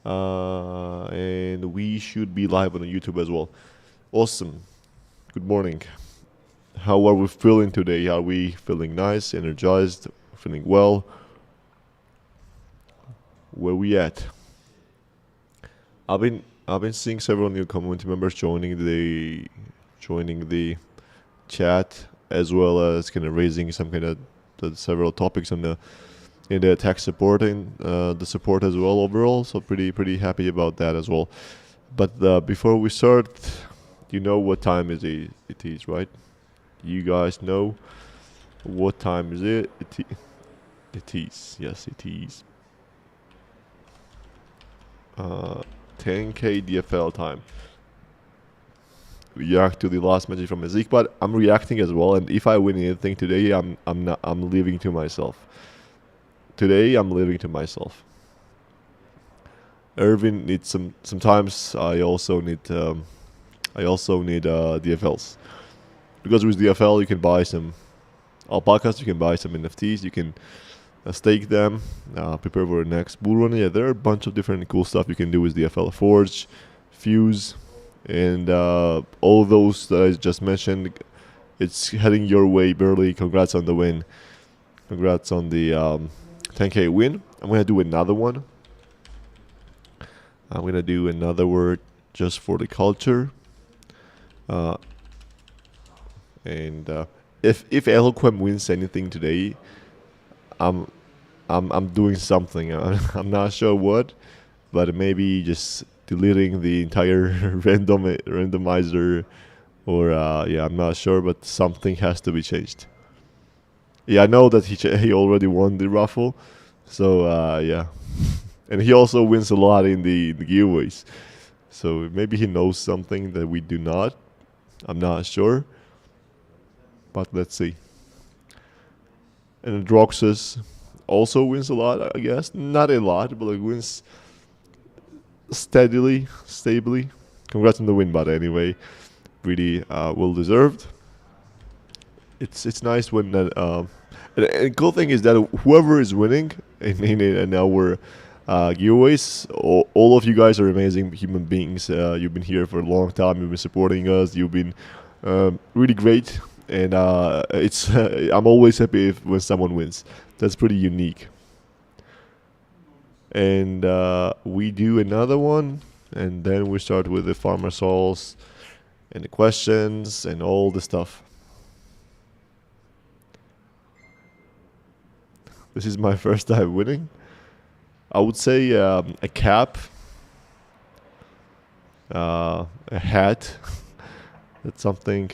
And we should be live on YouTube as well. Awesome. Good morning. How are we feeling today? Are we feeling nice, energized, feeling well? Where we at? I've been seeing several new community members joining the chat, as well as kind of raising some kind of several topics on the in the tech support and the support as well overall. So pretty happy about that as well. But before we start, you know what time it is, right? You guys know what time is it? It is. Yes, it is. 10k DFL time. React to the last message from Ezekiel, but I'm reacting as well. And if I win anything today, I'm leaving to myself. Today I'm leaving to myself. Irvin needs sometimes I also need DFLs, because with DFL you can buy some alpacas, you can buy some NFTs, you can stake them, prepare for the next bull run. Yeah, there are a bunch of different cool stuff you can do with DFL Forge, Fuse, and all those that I just mentioned. It's heading your way, Burley. Congrats on the win. Congrats on the 10k win. I'm gonna do another one. I'm gonna do another word just for the culture. And if Eloquem wins anything today, I'm doing something. I'm not sure what, but maybe just deleting the entire randomizer, or yeah, I'm not sure, but something has to be changed. Yeah, I know that he already won the raffle, so yeah, and he also wins a lot in the giveaways. So maybe he knows something that we do not. I'm not sure, but let's see. And Droxus also wins a lot, I guess. Not a lot, but like wins steadily, stably. Congrats on the win, but anyway, really well deserved. It's nice when that. And the cool thing is that whoever is winning in our giveaways, all of you guys are amazing human beings. You've been here for a long time. You've been supporting us. You've been really great, and it's I'm always happy when someone wins. That's pretty unique. And we do another one, and then we start with the farmer souls and the questions and all the stuff. This is my first time winning. I would say a cap, a hat. That's something.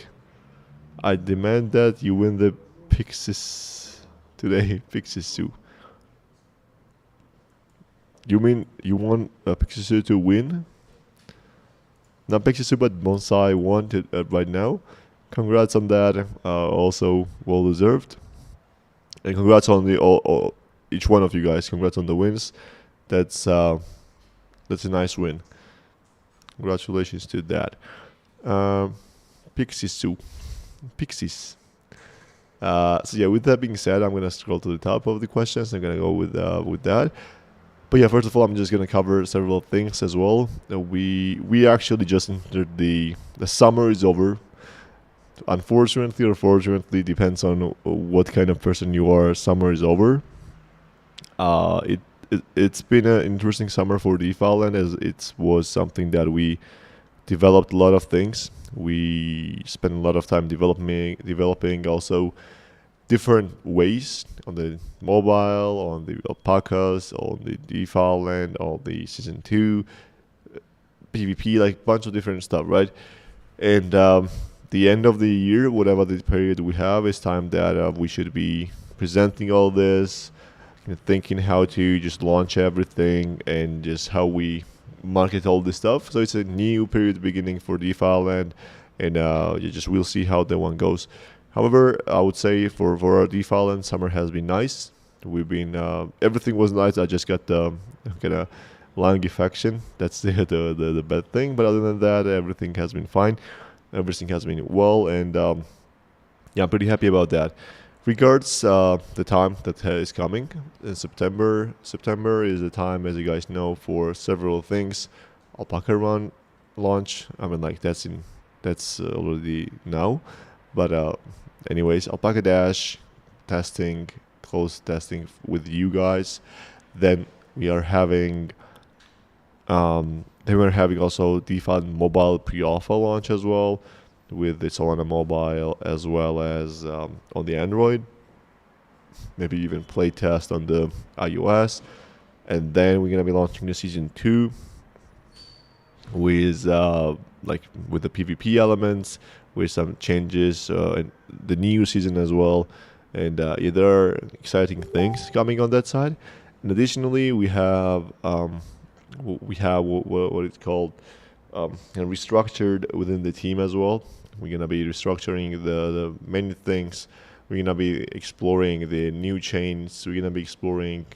I demand that you win the Pixies today. Pixies 2. You mean you want Pixies 2 to win? Not Pixies 2, but Bonsai won right now. Congrats on that. Also well deserved. And congrats on the each one of you guys. Congrats on the wins. That's a nice win. Congratulations to that. Pixies 2. Pixies. So yeah, with that being said, I'm gonna scroll to the top of the questions. I'm gonna go with that. But yeah, first of all, I'm just gonna cover several things as well. We actually just entered the summer is over. Unfortunately or fortunately, depends on what kind of person you are. Summer is over. It's been an interesting summer for DeFi land, as it was something that we developed a lot of things. We spent a lot of time developing also different ways on the mobile, on the alpacas, on the DeFi land, on the season 2 PvP, like bunch of different stuff, right? And the end of the year, whatever the period we have, is time that we should be presenting all this, thinking how to just launch everything and just how we market all this stuff. So it's a new period beginning for DeFi land, and we'll see how that one goes. However, I would say for our DeFi land, summer has been nice. We've been everything was nice. I just got kind of lung infection. That's the bad thing. But other than that, everything has been fine. Everything has been well, and yeah, I'm pretty happy about that. Regards the time that is coming in September. September is the time, as you guys know, for several things. Alpaca run launch. I mean, like that's already now. But anyways, Alpaca Dash testing, close testing with you guys. Then we are having then we're having also DeFi mobile pre-alpha launch as well, with the Solana mobile as well as on the Android. Maybe even play test on the iOS, and then we're gonna be launching the season 2 with with the PvP elements, with some changes in the new season as well. And yeah, there are exciting things coming on that side. And additionally, we have what it's called, and restructured within the team as well. We're gonna be restructuring the many things. We're gonna be exploring the new chains. We're gonna be exploring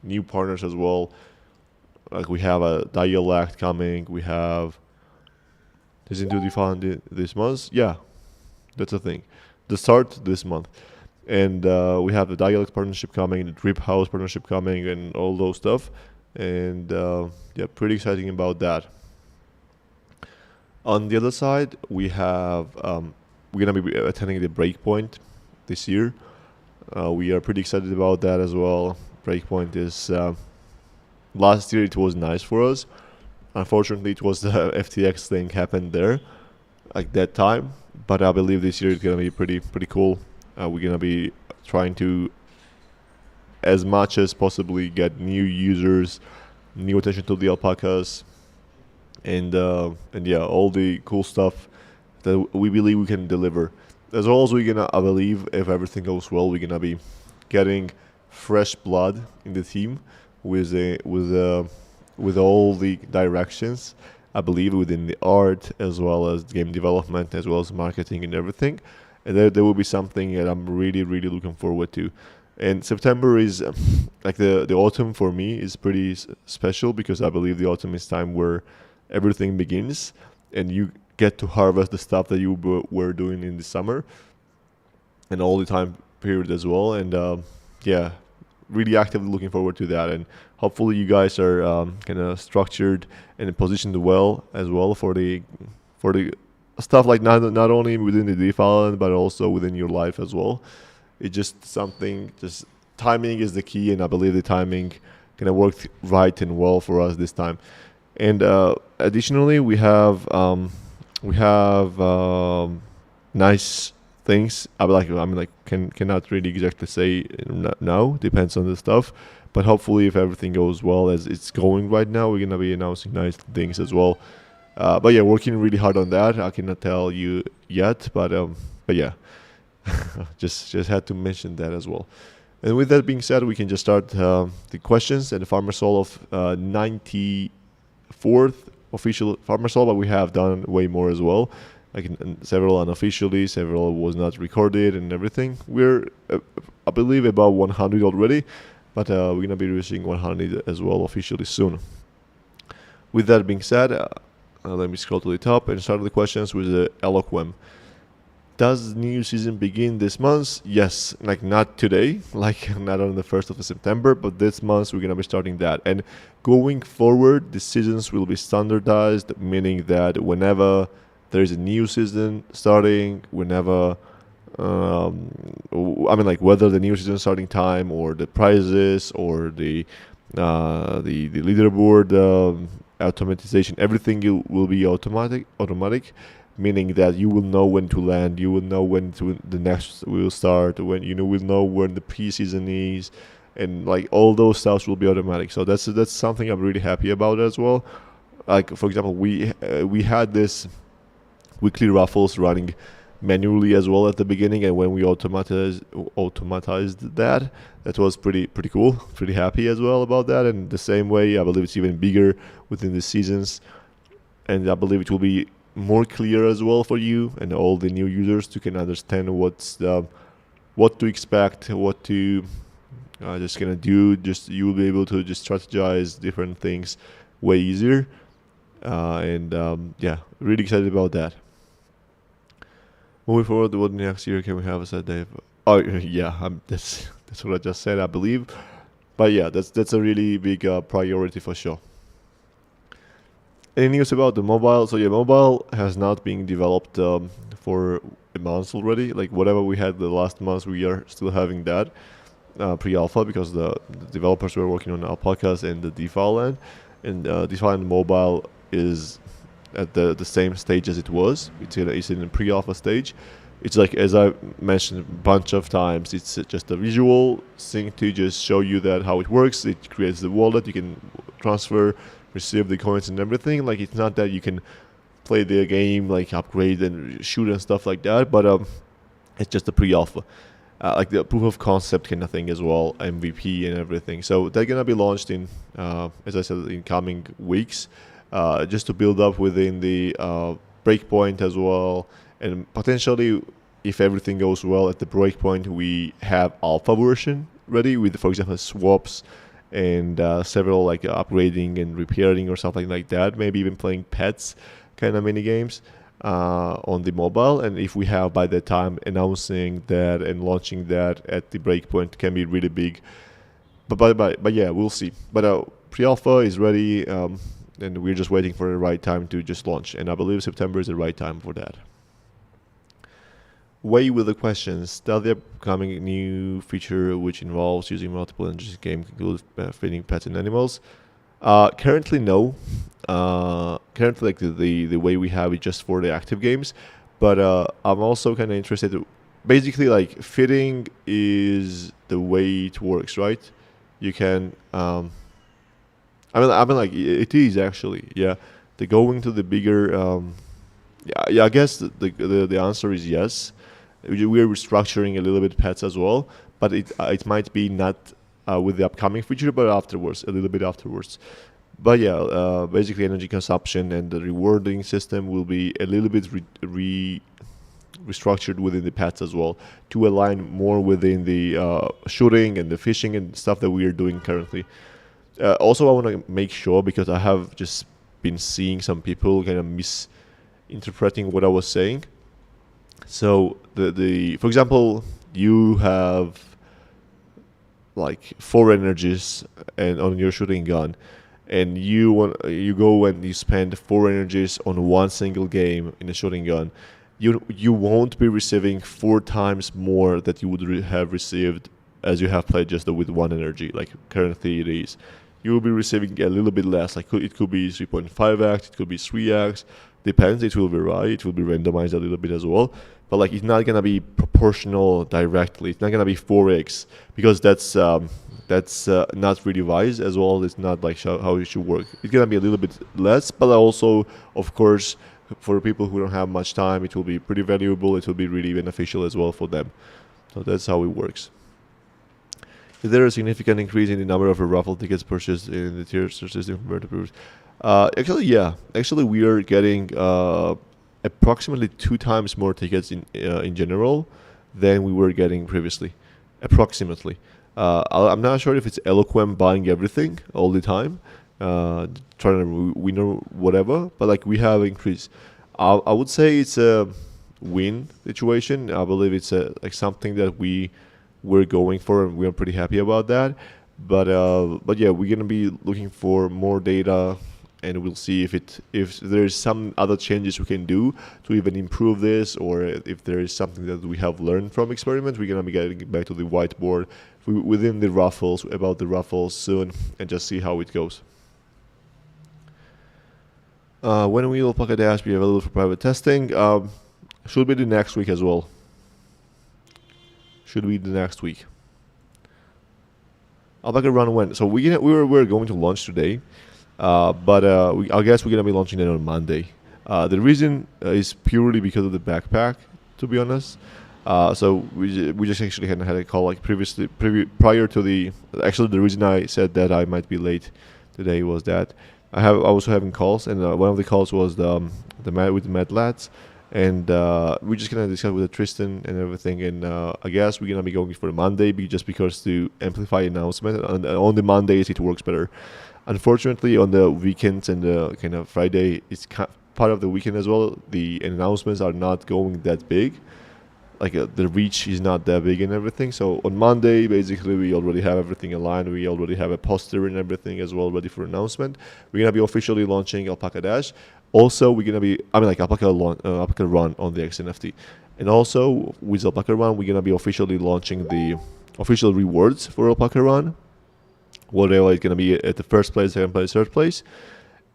new partners as well. Like we have a dialect coming. We have this into DeFi this month. Yeah, that's a thing. The start this month. And we have the dialect partnership coming, the drip house partnership coming, and all those stuff. And yeah, pretty exciting about that. On the other side, we have we're gonna be attending the Breakpoint this year. We are pretty excited about that as well. Breakpoint is last year it was nice for us. Unfortunately, it was the FTX thing happened there, like that time. But I believe this year it's gonna be pretty cool. We're gonna be trying to, as much as possibly, get new users, new attention to the alpacas, and yeah, all the cool stuff that we believe we can deliver. As well as we're gonna, I believe, if everything goes well, we're gonna be getting fresh blood in the team with all the directions. I believe within the art, as well as game development, as well as marketing and everything. And there will be something that I'm really looking forward to. And September is like the autumn for me is pretty special, because I believe the autumn is time where everything begins, and you get to harvest the stuff that you were doing in the summer and all the time period as well. And yeah, really actively looking forward to that. And hopefully you guys are kind of structured and positioned well as well for the stuff, like not only within the DeFi island, but also within your life as well. It's just something, just timing is the key, and I believe the timing kind of worked right and well for us this time. And additionally, we have nice things. Cannot really exactly say now. Depends on the stuff, but hopefully, if everything goes well as it's going right now, we're gonna be announcing nice things as well. But yeah, working really hard on that. I cannot tell you yet, but yeah, just had to mention that as well. And with that being said, we can just start the questions and the Farmer Soul of 94th official Farmer Soul, but we have done way more as well. Like several unofficially, several was not recorded and everything. We're, I believe, about 100 already, but we're gonna be reaching 100 as well officially soon. With that being said, let me scroll to the top and start the questions with Eloquem. Does new season begin this month? Yes, like not today, like not on the 1st of September, but this month we're gonna be starting that. And going forward, the seasons will be standardized, meaning that whenever there is a new season starting, whenever whether the new season starting time or the prizes or the leaderboard automatization, everything will be automatic, meaning that you will know when to land, you will know when to the next will start, when will know when the pre-season is, and like all those stuff will be automatic. So that's something I'm really happy about as well. Like for example, we had this weekly raffles running manually as well at the beginning, and when we automatized that was pretty cool. Pretty happy as well about that. And the same way, I believe it's even bigger within the seasons, and I believe it will be more clear as well for you and all the new users to can understand what to expect, what to just gonna do. Just you will be able to just strategize different things way easier. Yeah, really excited about that. Moving forward, what next year can we have? As I Oh yeah, that's what I just said, I believe. But yeah, that's a really big priority for sure. Any news about the mobile? So yeah, mobile has not been developed for a month already. Like whatever we had the last month, we are still having that pre-alpha because the developers were working on Alpacas and the DeFi land, and DeFi and mobile is at the same stage as it was. It's in a pre-alpha stage. It's like, as I mentioned a bunch of times, it's just a visual thing to just show you that how it works. It creates the wallet. You can transfer, receive the coins and everything. Like, it's not that you can play the game, like upgrade and shoot and stuff like that, but it's just a pre-alpha. Like the proof of concept kind of thing as well, MVP and everything. So they're gonna be launched in, as I said, in coming weeks, just to build up within the breakpoint as well, and potentially, if everything goes well at the breakpoint, we have alpha version ready with, for example, swaps and several like upgrading and repairing or something like that. Maybe even playing pets kind of mini games on the mobile. And if we have by that time announcing that and launching that at the breakpoint, can be really big. But yeah, we'll see. But pre-alpha is ready, and we're just waiting for the right time to just launch. And I believe September is the right time for that. Way with the questions. Does the upcoming new feature which involves using multiple energies in game include feeding pets and animals? Currently, no. Currently, like the way we have it just for the active games. But I'm also kind of interested. Basically, like feeding is the way it works, right? You can. I mean, like it is actually. Yeah, the going to the bigger. Yeah. I guess the answer is yes. We're restructuring a little bit pets as well, but it might be not with the upcoming feature, but afterwards, a little bit afterwards. But yeah, basically energy consumption and the rewarding system will be a little bit restructured within the pets as well to align more within the shooting and the fishing and stuff that we are doing currently. Also, I want to make sure, because I have just been seeing some people kind of misinterpreting what I was saying. So the for example, you have like 4 energies and on your shooting gun, and you go and you spend 4 energies on one single game in a shooting gun. You won't be receiving 4 times more that you would have received as you have played just with 1 energy, like currently it is. You will be receiving a little bit less. Like it could be 3.5x, it could be 3x. Depends. It will vary. It will be randomized a little bit as well. But like, it's not gonna be proportional directly. It's not gonna be 4x, because that's not really wise as well. It's not like how it should work. It's gonna be a little bit less, but also, of course, for people who don't have much time, it will be pretty valuable. It will be really beneficial as well for them. So that's how it works. Is there a significant increase in the number of raffle tickets purchased in the tier system compared to previous? Actually, yeah. Actually, we are getting approximately 2 times more tickets in general than we were getting previously. Approximately. I'm not sure if it's Eloquent buying everything all the time, trying to win or whatever, but like we have increased. I would say it's a win situation. I believe it's like something that we're going for, and we're pretty happy about that. But yeah, we're gonna be looking for more data, and we'll see if there's some other changes we can do to even improve this, or if there is something that we have learned from experiment. We're gonna be getting back to the whiteboard within the raffles, about the raffles soon, and just see how it goes. When will Alpaca Dash be available for private testing? Should be the next week as well. Should be the next week. Alpaca run when? So we're going to launch today, but I guess we're gonna be launching it on Monday. The reason is purely because of the backpack, to be honest. So we just actually had a call like prior to the. Actually, the reason I said that I might be late today was that I was having calls, and one of the calls was with the Mad Lads. And we're just gonna discuss with Tristan and everything, and I guess we're gonna be going for Monday, just because to amplify announcement. And on the Mondays it works better. Unfortunately, on the weekends and the kind of Friday, it's part of the weekend as well. The announcements are not going that big, the reach is not that big and everything. So on Monday, basically, we already have everything aligned. We already have a poster and everything as well ready for announcement. We're gonna be officially launching Alpaca Dash. Also, we're gonna be, Alpaca Run on the XNFT, and also with Alpaca Run, we're gonna be officially launching the official rewards for Alpaca Run. Whatever it's gonna be at the first place, second place, third place,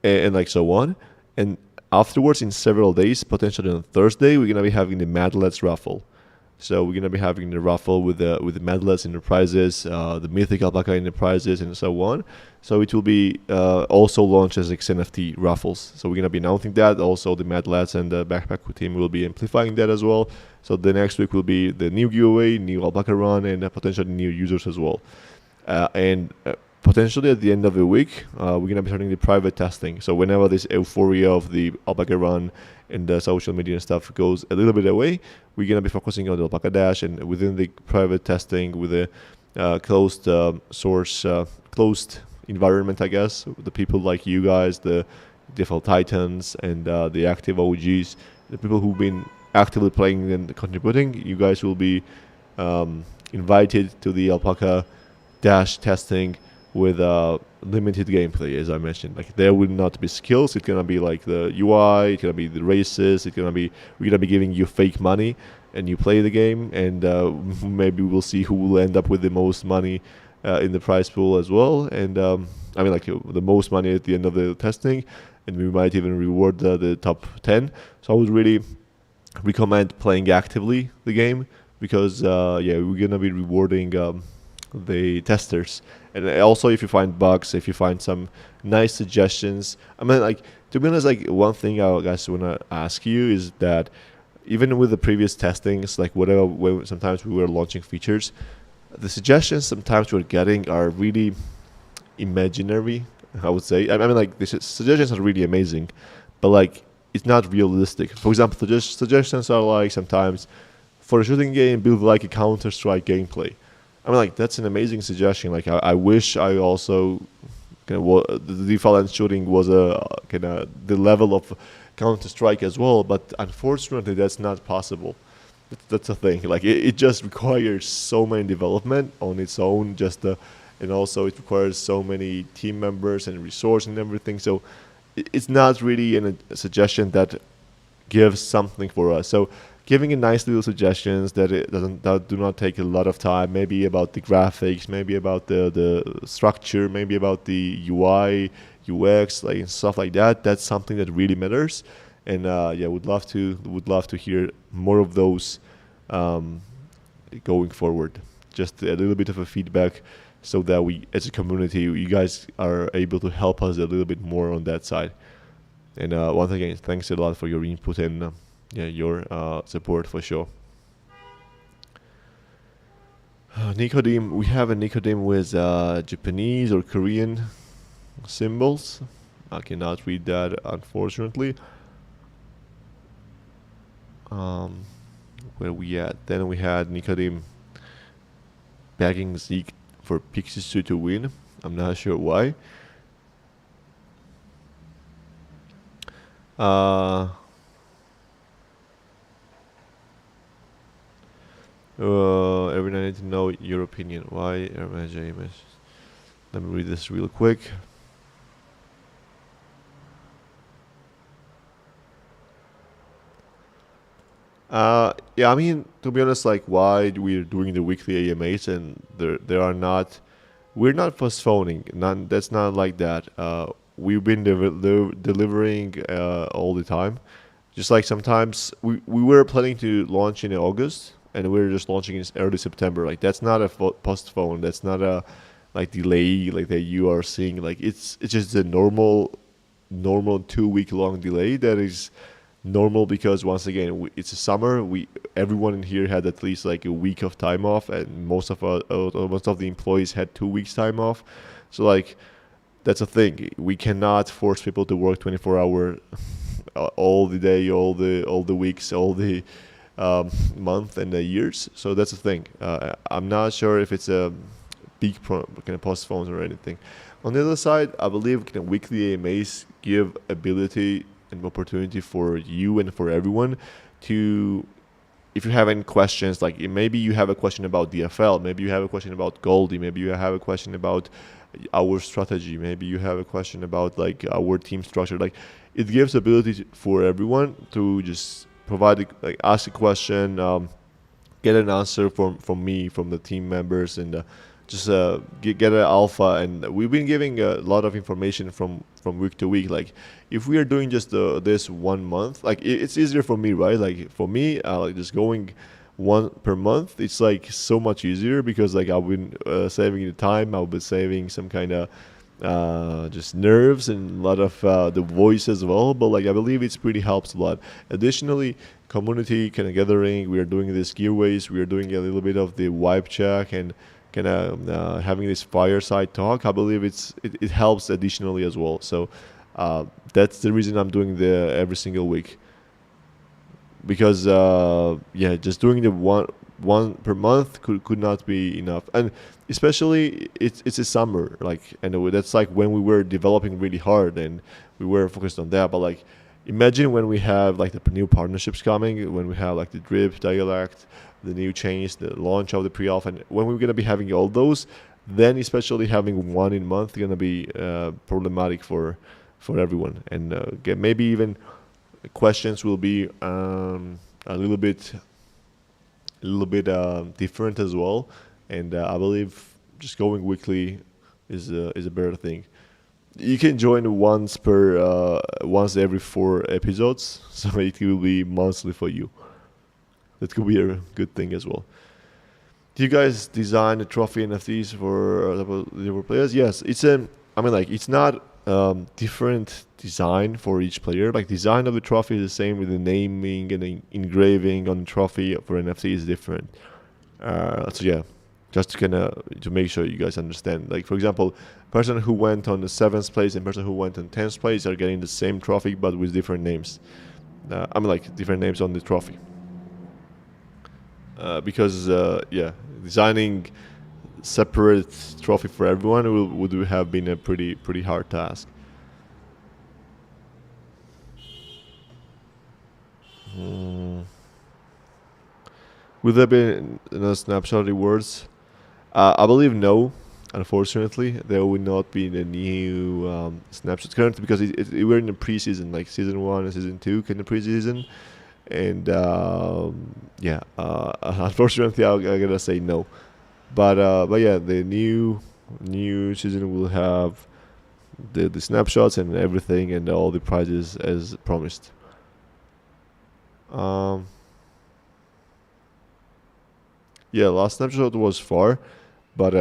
and like so on. And afterwards, in several days, potentially on Thursday, we're gonna be having the Mad Lads raffle. So we're gonna be having the raffle with the Mad Lads in the prizes, the Mythic Alpaca in the prizes, and so on. So it will be also launched as XNFT raffles. So we're gonna be announcing that. Also, the Mad Lads and the Backpack team will be amplifying that as well. So the next week will be the new giveaway, new Alpaca Run, and potentially new users as well. And potentially at the end of the week, we're going to be starting the private testing. So whenever this euphoria of the Alpaca Run and the social media and stuff goes a little bit away, we're going to be focusing on the Alpaca Dash, and within the private testing with a closed source, closed environment, I guess, the people like you guys, the DeFi Titans, and the active OGs, the people who've been actively playing and contributing, you guys will be invited to the Alpaca Dash testing with limited gameplay, as I mentioned. Like, there will not be skills. It's gonna be like the UI. It's gonna be the races. We're gonna be giving you fake money, and you play the game, and maybe we'll see who will end up with the most money in the prize pool as well. And the most money at the end of the testing, and we might even reward the top 10. So I would really recommend playing actively the game, because we're gonna be rewarding the testers. And also, if you find bugs, if you find some nice suggestions, to be honest, one thing I guys want to ask you is that even with the previous testings, sometimes we were launching features, the suggestions sometimes we're getting are really imaginary, I would say. The suggestions are really amazing, but it's not realistic. For example, suggestions are sometimes, for a shooting game, build a Counter-Strike gameplay. That's an amazing suggestion. I wish I also the default and shooting was the level of Counter-Strike as well, but unfortunately that's not possible. That's the thing. It just requires so many development on its own, and also it requires so many team members and resource and everything. So it's not really a suggestion that gives something for us. So giving a nice little suggestions that do not take a lot of time, maybe about the graphics, maybe about the structure, maybe about the UI, UX, and stuff like that. That's something that really matters, and would love to hear more of those going forward. Just a little bit of a feedback, so that we, as a community, you guys are able to help us a little bit more on that side. And once again, thanks a lot for your input and your support for sure. Nicodem, we have a Nicodem with Japanese or Korean symbols. I cannot read that, unfortunately. Where we at? Then we had Nicodem begging Zeke for Pixisu to win. I'm not sure why. Everyone, I need to know your opinion. Why James? Let me read this real quick. To be honest, why we're doing the weekly AMAs, and there are not, we're not postponing. That's not like that. We've been delivering all the time. Just sometimes we were planning to launch in August, and we're just launching in early September. That's not a postpone. That's not a delay that you are seeing. It's just a normal 2-week long delay that is normal, because once again, it's a summer. Everyone in here had at least a week of time off, and most of the employees had 2 weeks time off. So that's a thing. We cannot force people to work 24-hour all the day, all the weeks, all the month and the years. So that's the thing. I'm not sure if it's a big postpones or anything. On the other side, I believe weekly AMAs give ability and opportunity for you and for everyone to if you have any questions, like maybe you have a question about DFL, maybe you have a question about Goldie, maybe you have a question about our strategy, maybe you have a question about like our team structure, like it gives ability for everyone to just provide like ask a question, get an answer from me, from the team members, and just get an alpha. And we've been giving a lot of information from week to week. Like if we are doing just this 1 month, like it's easier for me, right? Like for me, like just going one per month, it's like so much easier because like I've been saving the time, I've been saving some kind of just nerves and a lot of the voice as well. But like I believe it's pretty helps a lot. Additionally, community kind of gathering, we are doing these giveaways, we are doing a little bit of the wipe check and kind of having this fireside talk. I believe it helps additionally as well. So that's the reason I'm doing the every single week, because yeah, just doing the one per month could not be enough. And especially it's a summer, like, and that's like when we were developing really hard and we were focused on that. But like imagine when we have like the new partnerships coming, when we have like the drip dialect, the new change, the launch of the pre-alpha, and when we're gonna be having all those, then especially having one in month gonna be problematic for everyone. And maybe even questions will be a little bit different as well. And I believe just going weekly is a better thing. You can join once every 4 episodes, so it will be monthly for you. That could be a good thing as well. Do you guys design the trophy NFTs for Liverpool players? Yes, it's it's not different design for each player. Like design of the trophy is the same, with the naming and the engraving on the trophy for NFT is different. So yeah, just to make sure you guys understand. Like for example, person who went on the 7th place and person who went on 10th place are getting the same trophy but with different names. Different names on the trophy. Because yeah, designing separate trophy for everyone would have been a pretty hard task. Will there be a snapshot rewards? I believe no. Unfortunately, there will not be the new snapshots currently because we're in the preseason, like season 1 and season 2 kind of preseason. And yeah, unfortunately, I gotta say no. But yeah, the new season will have the snapshots and everything and all the prizes as promised. Yeah, last snapshot was far, but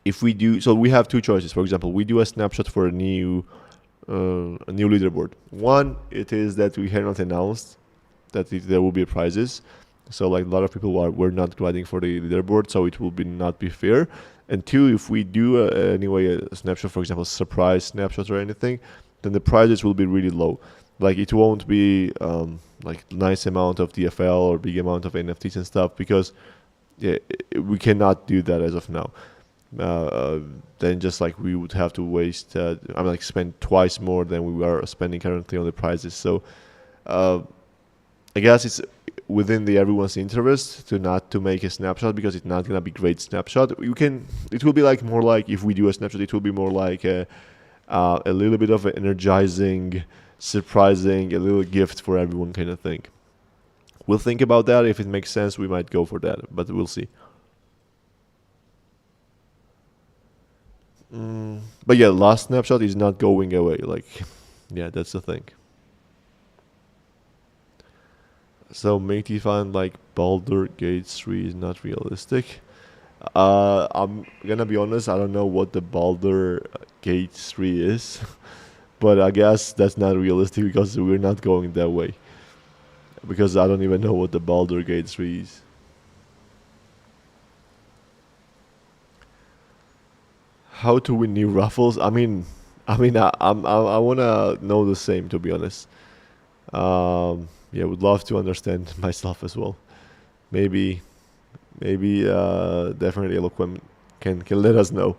if we do, so we have 2 choices. For example, we do a snapshot for a new leaderboard. One, it is that we have not announced that there will be prizes, so like a lot of people were not grinding for the leaderboard, so it will not be fair. And 2, if we do anyway a snapshot, for example, surprise snapshot or anything, then the prizes will be really low. Like it won't be like nice amount of DFL or big amount of NFTs and stuff, because yeah, we cannot do that as of now. Then just like we would have to waste, spend twice more than we are spending currently on the prizes. So I guess it's within everyone's interest to make a snapshot, because it's not gonna be great snapshot. It will be like more like, if we do a snapshot, it will be more like a little bit of an energizing, surprising, a little gift for everyone kind of thing. We'll think about that. If it makes sense, we might go for that, but we'll see. But yeah, last snapshot is not going away. Like, yeah, that's the thing. So make fun like Baldur Gate 3 is not realistic. I'm gonna be honest, I don't know what the Baldur Gate 3 is, but I guess that's not realistic because we're not going that way. Because I don't even know what the Baldur Gate 3 is. How to win new raffles? I wanna know the same, to be honest. Yeah, would love to understand myself as well. Maybe definitely Eloquent can let us know.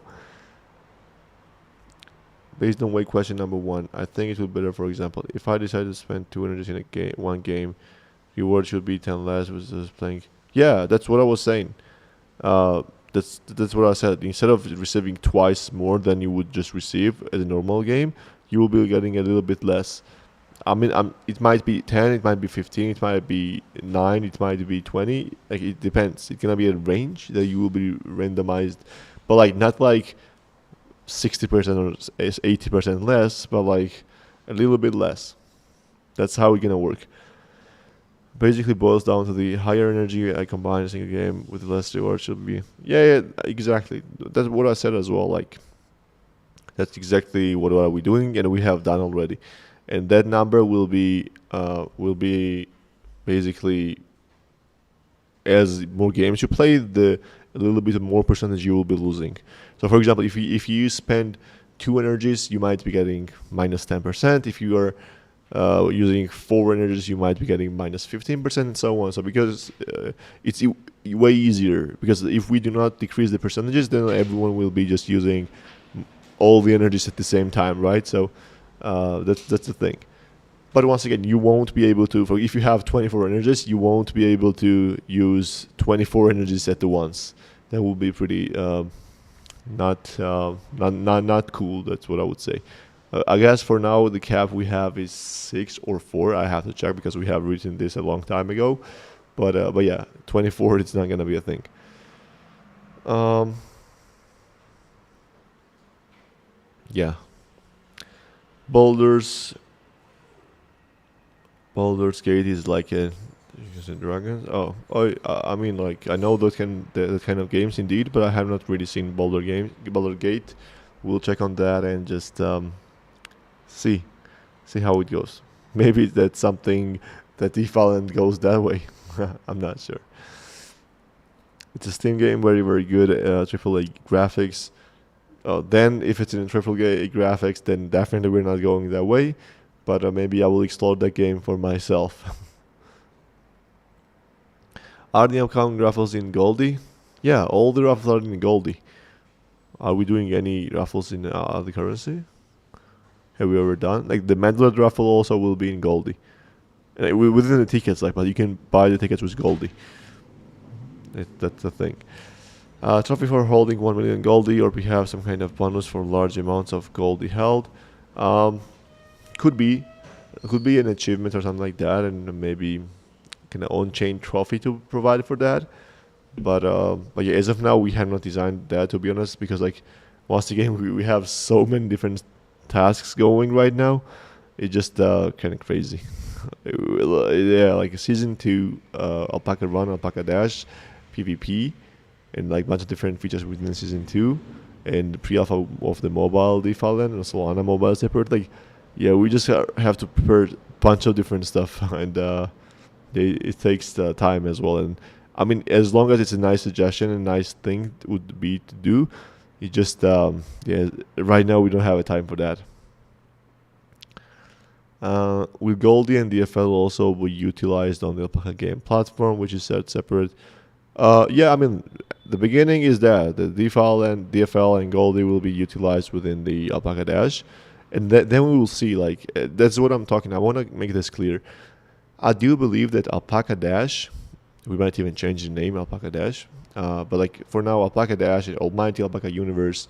Based on weight question number 1, I think it would be better, for example, if I decide to spend 200 in one game, Reward should be 10 less versus playing. Yeah, that's what I was saying. Uh, that's what I said. Instead of receiving twice more than you would just receive as a normal game, you will be getting a little bit less. I mean, it might be 10, it might be 15, it might be 9, it might be 20. Like, it depends. It's gonna be a range that you will be randomized, but like not like 60% or 80% less, but like a little bit less. That's how it's gonna work. Basically boils down to the higher energy I combine a single game with less reward should be. Yeah, exactly. That's what I said as well. Like, that's exactly what are we doing, and we have done already. And that number will be basically, as more games you play, the a little bit more percentage you will be losing. So for example, if you spend 2 energies, you might be getting minus 10%. If you are using 4 energies, you might be getting minus 15% and so on. So because it's way easier, because if we do not decrease the percentages, then everyone will be just using all the energies at the same time, right? So that's the thing. But once again, you won't be able to, if you have 24 energies, you won't be able to use 24 energies at once. That will be pretty not cool. That's what I would say. I guess for now the cap we have is 6 or 4. I have to check because we have written this a long time ago. But yeah, 24 it's not gonna be a thing. Yeah. Baldur's Gate is like a Dragons. I mean, like, I know that kind of games indeed, but I have not really seen Baldur Gate. We'll check on that and just see how it goes. Maybe that's something that DeFi goes that way. I'm not sure. It's a Steam game, very very good AAA graphics. Then if it's in AAA graphics, then definitely we're not going that way. But maybe I will explore that game for myself. Are the upcoming raffles in Goldie? Yeah, all the raffles are in Goldie. Are we doing any raffles in other currency? Have we ever done? Like the Medlet raffle also will be in Goldie. Within the tickets, like, but you can buy the tickets with Goldie. That's the thing. Trophy for holding 1 million Goldie, or we have some kind of bonus for large amounts of Goldie held. Could be an achievement or something like that, and maybe kind of on-chain trophy to provide for that. But yeah, as of now, we have not designed that, to be honest, because like once again we have so many different tasks going right now. It's just kind of crazy. Yeah, like season 2, Alpaca Run, Alpaca Dash, PvP, and like bunch of different features within season 2, and the pre-alpha of the mobile DeFi and Solana mobile separate. Like, yeah, we just have to prepare a bunch of different stuff, and it takes time as well. And I mean, as long as it's a nice suggestion and nice thing would be to do, it just yeah, right now we don't have a time for that. With Goldie and DFL also be utilized on the Alpaca game platform, which is set separate. Yeah, I mean, the beginning is that the DFL and Goldie will be utilized within the Alpaca Dash, and then we will see. Like, that's what I'm talking. I want to make this clear. I do believe that Alpaca Dash, we might even change the name Alpaca Dash, but like for now, Alpaca Dash, Almighty Alpaca Universe,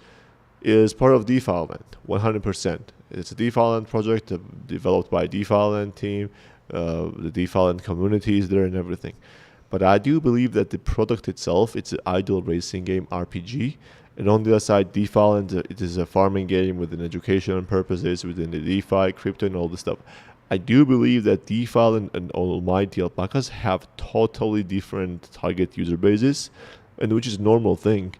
is part of DeFi Land, 100%. It's a DeFi Land project developed by DeFi Land team, the DeFi Land community is there and everything. But I do believe that the product itself, it's an idle racing game RPG. And on the other side, DeFi Land, it is a farming game with an educational purposes within the DeFi, crypto, and all this stuff. I do believe that DeFi and Almighty Alpacas have totally different target user bases, and which is a normal thing.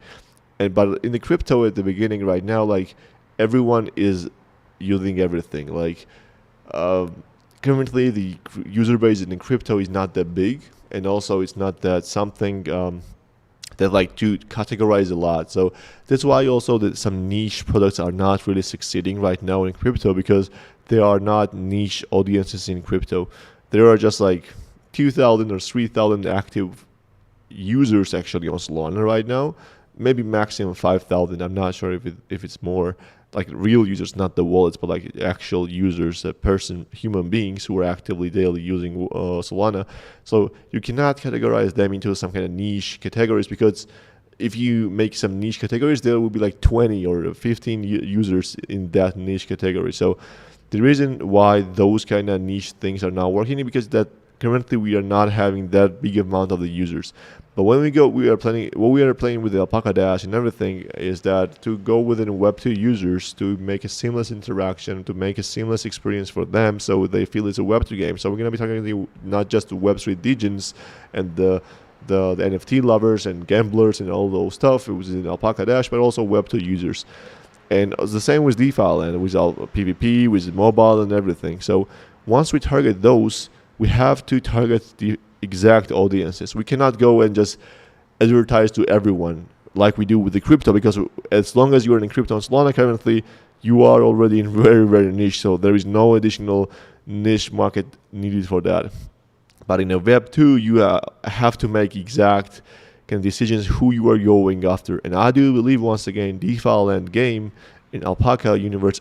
But in the crypto at the beginning right now, like, everyone is using everything. Like, currently the user base in the crypto is not that big, and also it's not that something that like to categorize a lot. So that's why also that some niche products are not really succeeding right now in crypto, because there are not niche audiences in crypto. There are just like 2,000 or 3,000 active users actually on Solana right now. Maybe maximum 5,000. I'm not sure if it's more. like real users, not the wallets, but like actual users, human beings who are actively daily using Solana. So you cannot categorize them into some kind of niche categories, because if you make some niche categories, there will be like 20 or 15 users in that niche category. So the reason why those kind of niche things are not working is because that currently we are not having that big amount of the users. But when we are playing with the Alpaca Dash and everything is that to go within Web2 users, to make a seamless interaction, to make a seamless experience for them, so they feel it's a Web2 game. So we're gonna be talking to not just the Web3 degens and the NFT lovers and gamblers and all those stuff. It was in Alpaca Dash, but also Web2 users. And the same with DeFi and with all PvP, with mobile and everything. So once we target those, we have to target the exact audiences. We cannot go and just advertise to everyone like we do with the crypto, because as long as you are in crypto and Solana currently, you are already in very, very niche. So there is no additional niche market needed for that. But in a Web2, you have to make exact kind of decisions who you are going after. And I do believe, once again, DeFi Land game in Alpaca universe,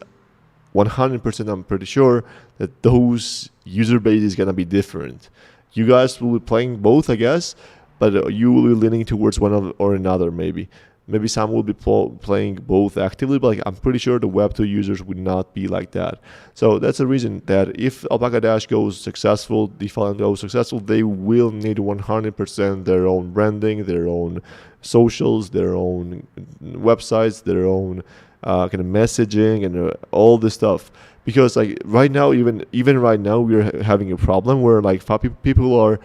100% I'm pretty sure that those user base is going to be different. You guys will be playing both, I guess, but you will be leaning towards one or another, maybe. Maybe some will be playing both actively, but like, I'm pretty sure the Web2 users would not be like that. So that's the reason that if Alpaca Dash goes successful, DeFi goes successful, they will need 100% their own branding, their own socials, their own websites, their own kind of messaging and all this stuff. Because like right now, even right now, we're having a problem where like people are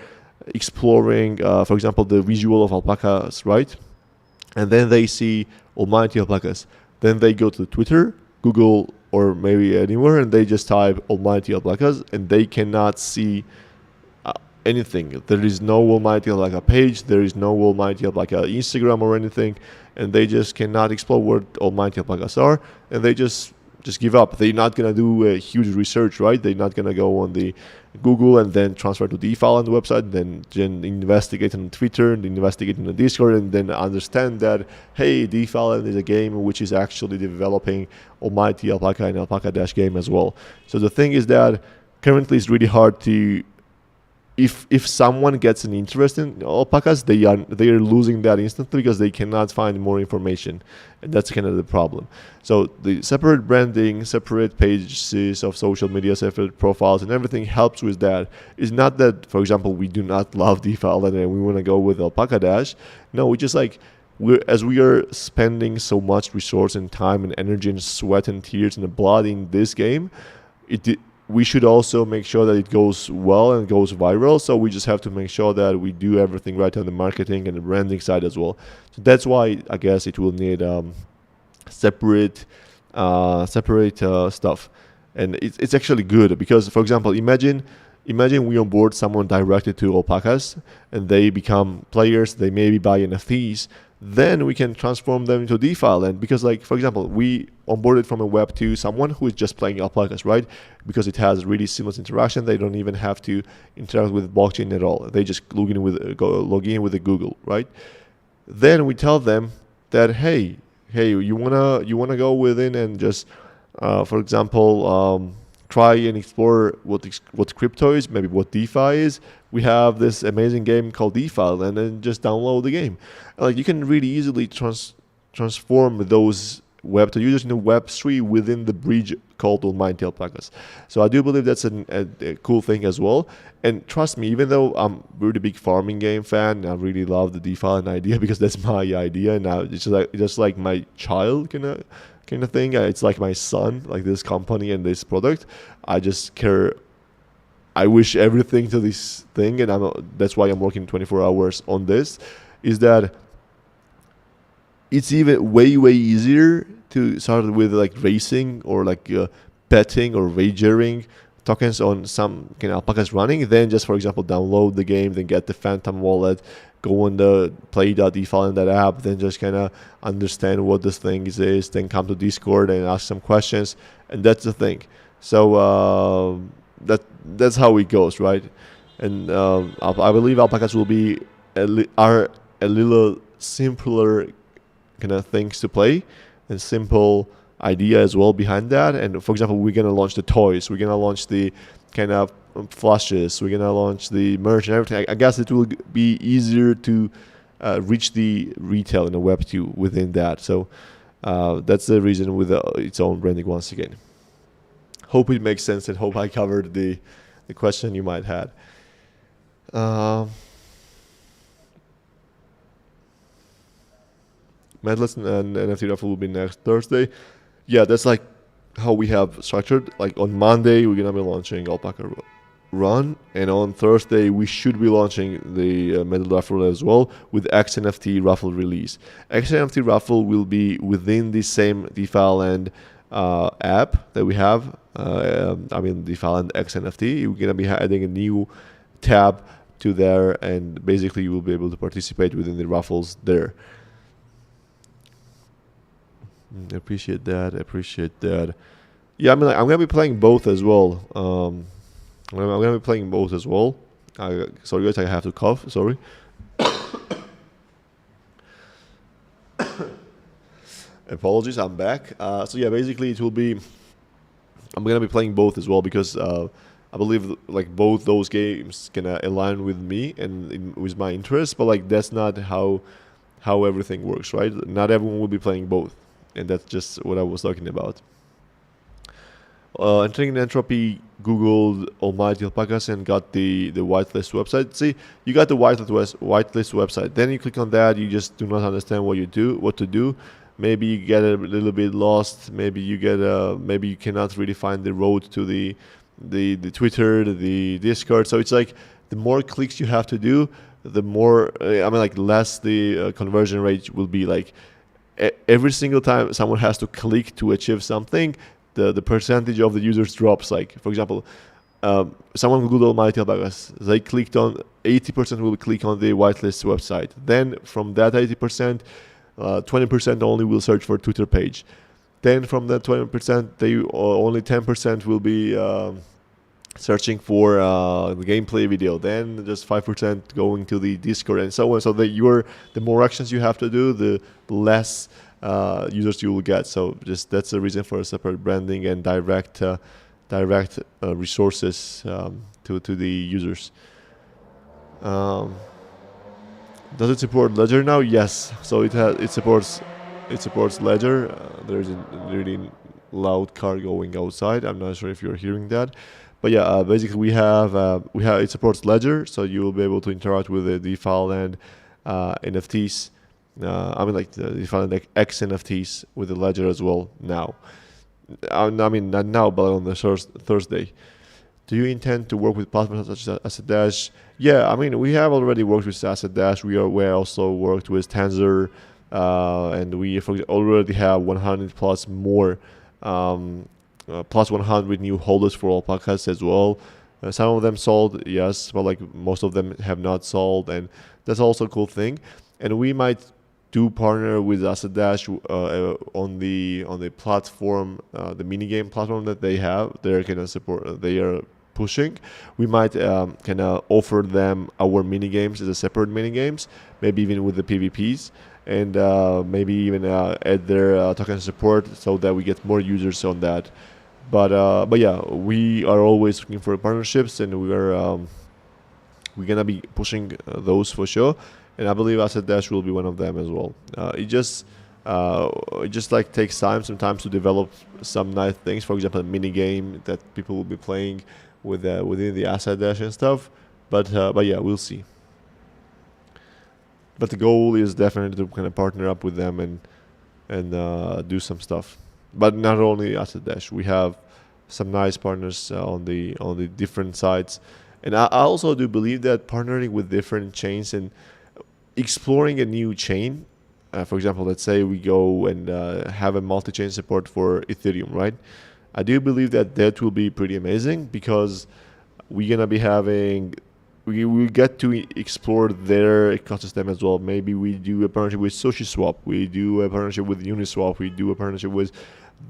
exploring, for example, the visual of alpacas, right? And then they see almighty alpacas. Then they go to Twitter, Google, or maybe anywhere, and they just type almighty alpacas, and they cannot see anything. There is no almighty alpaca page. There is no almighty alpaca Instagram or anything, and they just cannot explore what almighty alpacas are, and they just give up. They're not gonna do a huge research, right? They're not gonna go on the Google and then transfer to DeFi on the website, then investigate on Twitter, and investigate on the Discord, and then understand that, hey, DeFi is a game which is actually developing almighty Alpaca and Alpaca Dash game as well. So the thing is that currently it's really hard to, if someone gets an interest in alpacas, they are losing that instantly because they cannot find more information, and that's kind of the problem. So the separate branding, separate pages of social media, separate profiles, and everything helps with that. It's not that, for example, we do not love DeFi and we want to go with Alpaca Dash. No, we just like, as we are spending so much resource and time and energy and sweat and tears and blood in this game, we should also make sure that it goes well and goes viral. So we just have to make sure that we do everything right on the marketing and the branding side as well. So that's why I guess it will need separate stuff. And it's actually good because, for example, imagine we onboard someone directed to alpacas and they become players, they maybe buy NFTs, then we can transform them into DeFi land. Because, like, for example, we onboarded from a Web2 someone who is just playing alpacas, right? Because it has really seamless interaction. They don't even have to interact with blockchain at all. They just log in with the Google, right? Then we tell them that, hey, you wanna go within and just, for example, try and explore what crypto is, maybe what DeFi is. We have this amazing game called DeFi, and then just download the game. Like, you can really easily transform those Web2 users into Web3 within the bridge called Almighty Alpacas. So I do believe that's a cool thing as well. And trust me, even though I'm a really big farming game fan, I really love the DeFi idea because that's my idea, and it's just like my child kind of thing. It's like my son, like this company and this product. I just care. I wish everything to this thing, and that's why I'm working 24 hours on this, is that it's even way easier to start with like racing or like betting or wagering tokens on some kind of alpacas running, then just, for example, download the game, then get the Phantom wallet, go on the play.defi in that app, then just kind of understand what this thing is, then come to Discord and ask some questions, and that's the thing. So that's how it goes, right? And I believe alpacas will be are a little simpler kind of things to play and simple idea as well behind that. And for example, we're gonna launch the toys, we're gonna launch the kind of flashes, we're gonna launch the merch and everything. I guess it will be easier to reach the retail in the Web 2 within that. So that's the reason with its own branding once again. Hope it makes sense and hope I covered the question you might have. Medless and NFT raffle will be next Thursday. Yeah, that's like how we have structured. Like on Monday, we're gonna be launching Alpaca Run, and on Thursday we should be launching the medal raffle as well with XNFT raffle release. XNFT raffle will be within the same DeFi Land app that we have. DeFi Land XNFT. We're gonna be adding a new tab to there, and basically you will be able to participate within the raffles there. Appreciate that. Yeah, I'm gonna be playing both as well. I'm gonna be playing both as well. Sorry guys, I have to cough. Sorry. Apologies, I'm back. So yeah, basically it will be. I'm gonna be playing both as well because I believe like both those games can align with me and with my interests. But like that's not how everything works, right? Not everyone will be playing both. And that's just what I was talking about. Entering Entropy Googled Almighty Alpacas and got the whitelist website. See, you got the whitelist website. Then you click on that. You just do not understand what to do. Maybe you get a little bit lost. Maybe you maybe you cannot really find the road to the Twitter, the Discord. So it's like the more clicks you have to do, the more less the conversion rate will be. Like every single time someone has to click to achieve something, the percentage of the users drops. Like for example, someone Googled Almighty Alpacas, they clicked on 80% will click on the whitelist website. Then from that 80%, 20% only will search for Twitter page. Then from that 20%, only 10% will be searching for the gameplay video. Then just 5% going to the Discord and so on. So the more actions you have to do, the less users you will get. So just that's the reason for a separate branding and direct resources to the users. Does it support Ledger now? Yes. So it supports Ledger. There's a really loud car going outside. I'm not sure if you're hearing that. But yeah, basically we have it supports Ledger, so you will be able to interact with the DeFi Land NFTs. The DeFi Land X NFTs with the Ledger as well now. Not now, but on the Thursday. Do you intend to work with platforms such as Asset Dash? Yeah, we have already worked with Asset Dash. We also worked with Tensor, and we already have 100 plus more. Plus 100 new holders for Alpacas as well. Some of them sold, yes, but like most of them have not sold, and that's also a cool thing. And we might do partner with Asset Dash on the platform, the minigame platform that they have. They're gonna support. They are pushing. We might kind of offer them our minigames as a separate minigames, maybe even with the PvPs. And maybe even add their token support so that we get more users on that. But yeah, we are always looking for partnerships, and we're gonna be pushing those for sure. And I believe Asset Dash will be one of them as well. It just like takes time sometimes to develop some nice things. For example, a mini game that people will be playing within the Asset Dash and stuff. But yeah, we'll see. But the goal is definitely to kind of partner up with them and do some stuff. But not only Asset Dash, we have some nice partners on the different sides, and I also do believe that partnering with different chains and exploring a new chain. For example, let's say we go and have a multi-chain support for Ethereum, right? I do believe that will be pretty amazing because we're gonna be having. We get to explore their ecosystem as well. Maybe we do a partnership with SushiSwap. We do a partnership with Uniswap. We do a partnership with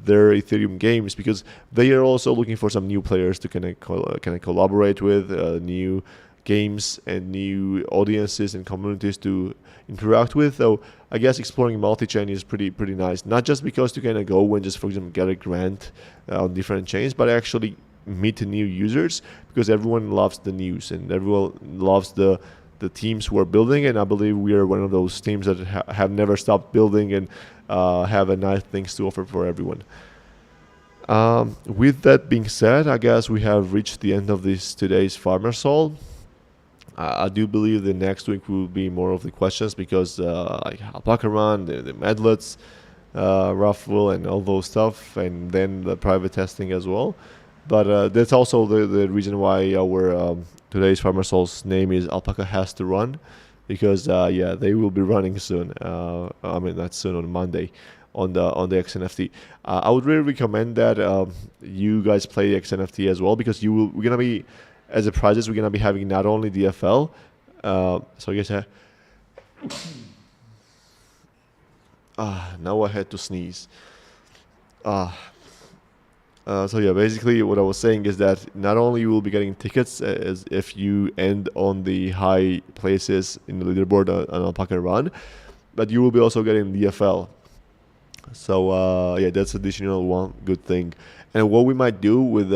their Ethereum games because they are also looking for some new players to kind of collaborate with, new games and new audiences and communities to interact with. So I guess exploring multi-chain is pretty nice. Not just because you can go and just, for example, get a grant on different chains, but actually meet new users, because everyone loves the news and everyone loves the teams who are building. And I believe we are one of those teams that have never stopped building and have a nice things to offer for everyone. With that being said, I guess we have reached the end of today's Farmer Soul. I do believe the next week will be more of the questions, because like Alpaca Run, the medlets, Ruffle, and all those stuff, and then the private testing as well. But that's also the reason why our today's Farmer Soul's name is Alpaca Has to Run, because yeah, they will be running soon. I mean, not soon, on Monday, on the XNFT. I would really recommend that you guys play XNFT as well, because we're gonna be, as a prizes, we're gonna be having not only DFL. So I guess now I had to sneeze. So yeah, basically what I was saying is that not only you will be getting tickets as if you end on the high places in the leaderboard on Alpaca Run, but you will be also getting DFL. So yeah, that's additional one good thing. And what we might do with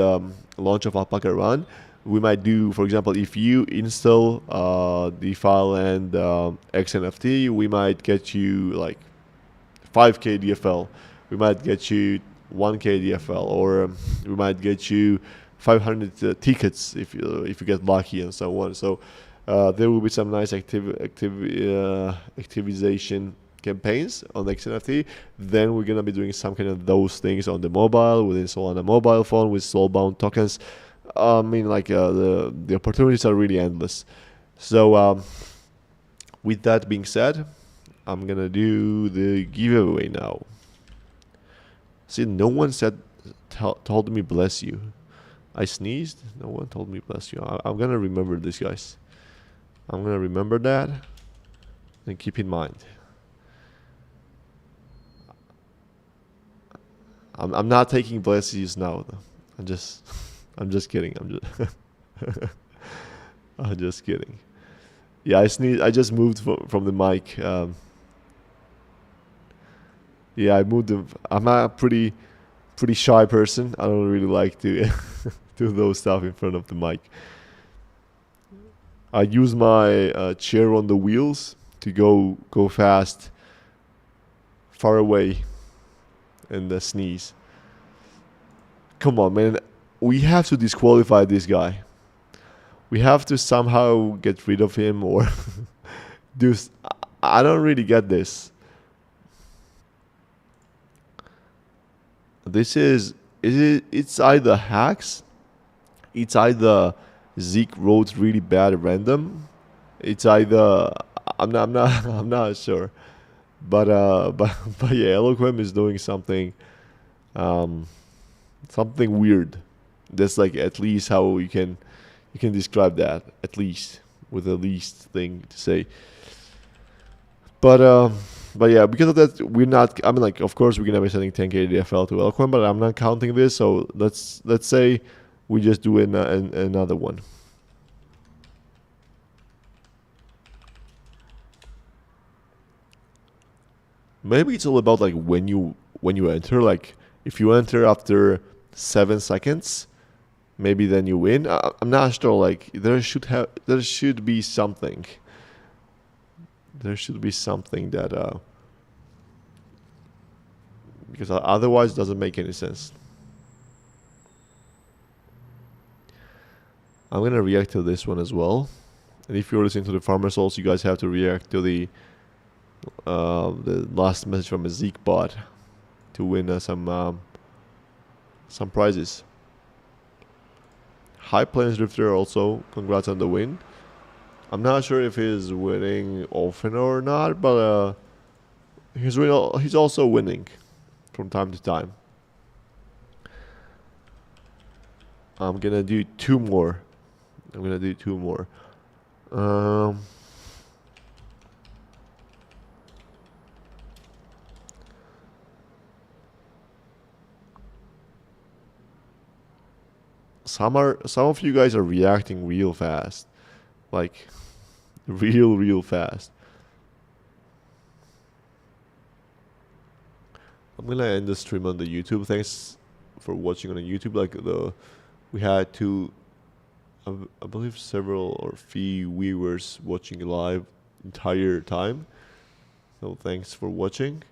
launch of Alpaca Run, we might do, for example, if you install DeFi and XNFT, we might get you like 5k DFL. We might get you 1k DFL, or we might get you 500 tickets if you get lucky, and so on. So there will be some nice activization campaigns on the XNFT. Then we're gonna be doing some kind of those things on the mobile, with install on a mobile phone with soulbound tokens. I mean, like the opportunities are really endless. So with that being said, I'm gonna do the giveaway now. See, no one told me bless you. I sneezed. No one told me bless you. I'm gonna remember this, guys. I'm gonna remember that and keep in mind. I'm not taking bless yous now, though. I'm just kidding. I'm just kidding. Yeah, I sneezed. I just moved from the mic. Yeah, I moved. I'm a pretty shy person. I don't really like to do those stuff in front of the mic. I use my chair on the wheels to go fast, far away, and sneeze. Come on, man. We have to disqualify this guy. We have to somehow get rid of him, or do. I don't really get this. This it's either hacks, it's either Zeke wrote really bad random, it's either I'm not sure, but yeah, Eloquem is doing something something weird. That's like at least how you can describe that, at least with the least thing to say. But yeah, because of that, we're not. I mean, like, of course, we're gonna be sending 10k DFL to Eloquent, but I'm not counting this. So let's say we just do another one. Maybe it's all about like when you enter. Like, if you enter after 7 seconds, maybe then you win. I'm not sure. Like, there should be something. There should be something that because otherwise it doesn't make any sense. I'm gonna react to this one as well, and if you're listening to the Farmer Souls, you guys have to react to the last message from a Zeke bot to win some prizes. High Plains Drifter also, congrats on the win. I'm not sure if he's winning often or not, but he's also winning from time to time. I'm gonna do two more. Some of you guys are reacting real fast. like real fast. I'm gonna end the stream on the YouTube. Thanks for watching on the YouTube. Like we had I believe several or few viewers watching live entire time. So thanks for watching.